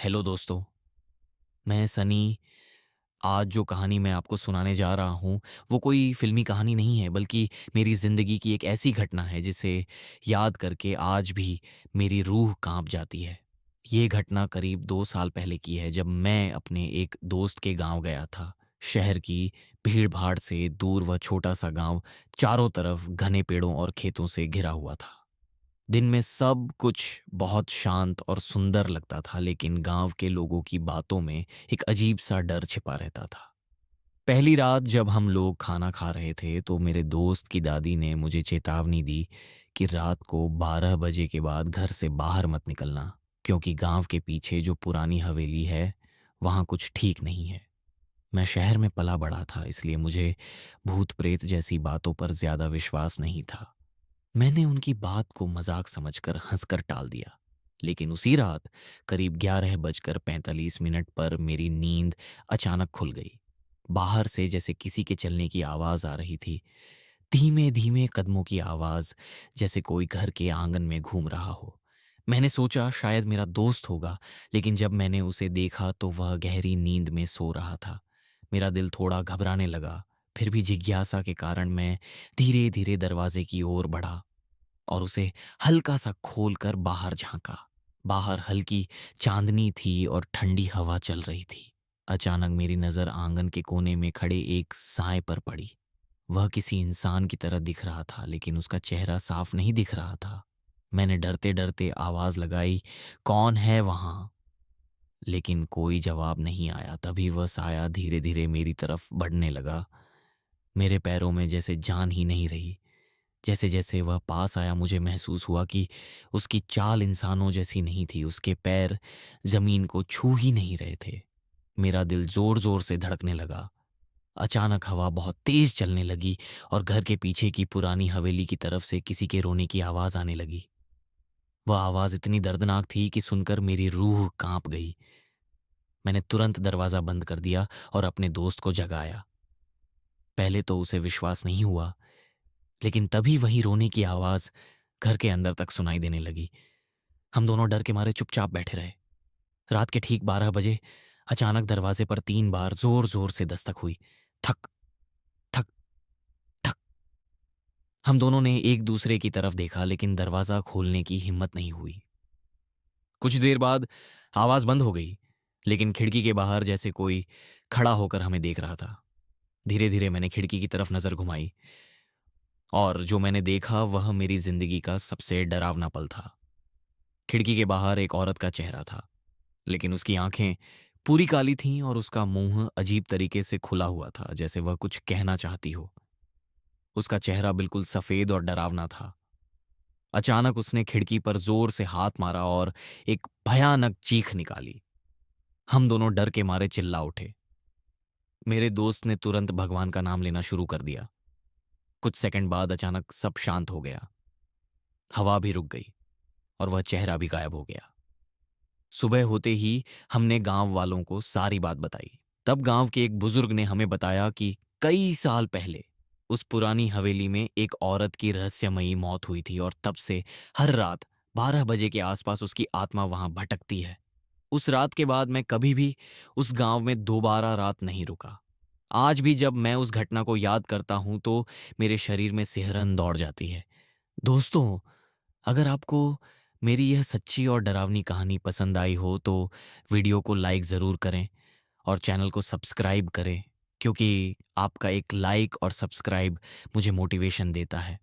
Hello दोस्तों, मैं सनी। आज जो कहानी मैं आपको सुनाने जा रहा हूँ, वो कोई फ़िल्मी कहानी नहीं है, बल्कि मेरी ज़िंदगी की एक ऐसी घटना है जिसे याद करके आज भी मेरी रूह काँप जाती है। ये घटना करीब 2 साल पहले की है, जब मैं अपने एक दोस्त के गाँव गया था। शहर की भीड़-भाड़ से दूर वह छोटा-सा गाँव चारों तरफ घने पेड़ों और खेतों से घिरा हुआ था। दिन में सब कुछ बहुत शांत और सुंदर लगता था, लेकिन गांव के लोगों की बातों में एक अजीब सा डर छिपा रहता था। पहली रात जब हम लोग खाना खा रहे थे, तो मेरे दोस्त की दादी ने मुझे चेतावनी दी कि रात को 12 बजे के बाद घर से बाहर मत निकलना, क्योंकि गांव के पीछे जो पुरानी हवेली है, वहां कुछ ठीक नहीं है। मैं शहर में पला बड़ा था, इसलिए मुझे भूत प्रेत जैसी बातों पर ज्यादा विश्वास नहीं था। मैंने उनकी बात को मजाक समझकर हंसकर टाल दिया। लेकिन उसी रात करीब 11:45 पर मेरी नींद अचानक खुल गई। बाहर से जैसे किसी के चलने की आवाज आ रही थी, धीमे धीमे कदमों की आवाज, जैसे कोई घर के आंगन में घूम रहा हो। मैंने सोचा शायद मेरा दोस्त होगा, लेकिन जब मैंने उसे देखा तो वह गहरी नींद में सो रहा था। मेरा दिल थोड़ा घबराने लगा। फिर भी जिज्ञासा के कारण मैं धीरे धीरे दरवाजे की ओर बढ़ा और उसे हल्का सा खोलकर बाहर झांका। बाहर हल्की चांदनी थी और ठंडी हवा चल रही थी। अचानक मेरी नज़र आंगन के कोने में खड़े एक साए पर पड़ी। वह किसी इंसान की तरह दिख रहा था, लेकिन उसका चेहरा साफ नहीं दिख रहा था। मैंने डरते डरते आवाज लगाई, कौन है वहां? लेकिन कोई जवाब नहीं आया। तभी वह साया धीरे धीरे मेरी तरफ बढ़ने लगा। मेरे पैरों में जैसे जान ही नहीं रही। जैसे जैसे वह पास आया, मुझे महसूस हुआ कि उसकी चाल इंसानों जैसी नहीं थी। उसके पैर जमीन को छू ही नहीं रहे थे। मेरा दिल जोर जोर से धड़कने लगा। अचानक हवा बहुत तेज चलने लगी और घर के पीछे की पुरानी हवेली की तरफ से किसी के रोने की आवाज आने लगी। वह आवाज इतनी दर्दनाक थी कि सुनकर मेरी रूह कांप गई। मैंने तुरंत दरवाजा बंद कर दिया और अपने दोस्त को जगाया। पहले तो उसे विश्वास नहीं हुआ, लेकिन तभी वही रोने की आवाज घर के अंदर तक सुनाई देने लगी। हम दोनों डर के मारे चुपचाप बैठे रहे। रात के ठीक 12 बजे अचानक दरवाजे पर 3 बार जोर जोर से दस्तक हुई। थक थक थक। हम दोनों ने एक दूसरे की तरफ देखा, लेकिन दरवाजा खोलने की हिम्मत नहीं हुई। कुछ देर बाद आवाज बंद हो गई, लेकिन खिड़की के बाहर जैसे कोई खड़ा होकर हमें देख रहा था। धीरे धीरे मैंने खिड़की की तरफ नजर घुमाई, और जो मैंने देखा वह मेरी जिंदगी का सबसे डरावना पल था। खिड़की के बाहर एक औरत का चेहरा था, लेकिन उसकी आंखें पूरी काली थीं और उसका मुंह अजीब तरीके से खुला हुआ था, जैसे वह कुछ कहना चाहती हो। उसका चेहरा बिल्कुल सफेद और डरावना था। अचानक उसने खिड़की पर जोर से हाथ मारा और एक भयानक चीख निकाली। हम दोनों डर के मारे चिल्ला उठे। मेरे दोस्त ने तुरंत भगवान का नाम लेना शुरू कर दिया। कुछ सेकंड बाद अचानक सब शांत हो गया। हवा भी रुक गई और वह चेहरा भी गायब हो गया। सुबह होते ही हमने गांव वालों को सारी बात बताई। तब गांव के एक बुजुर्ग ने हमें बताया कि कई साल पहले उस पुरानी हवेली में एक औरत की रहस्यमयी मौत हुई थी, और तब से हर रात 12 बजे के आसपास उसकी आत्मा वहां भटकती है। उस रात के बाद मैं कभी भी उस गांव में दोबारा रात नहीं रुका। आज भी जब मैं उस घटना को याद करता हूं तो मेरे शरीर में सिहरन दौड़ जाती है। दोस्तों, अगर आपको मेरी यह सच्ची और डरावनी कहानी पसंद आई हो तो वीडियो को लाइक ज़रूर करें और चैनल को सब्सक्राइब करें, क्योंकि आपका एक लाइक और सब्सक्राइब मुझे मोटिवेशन देता है।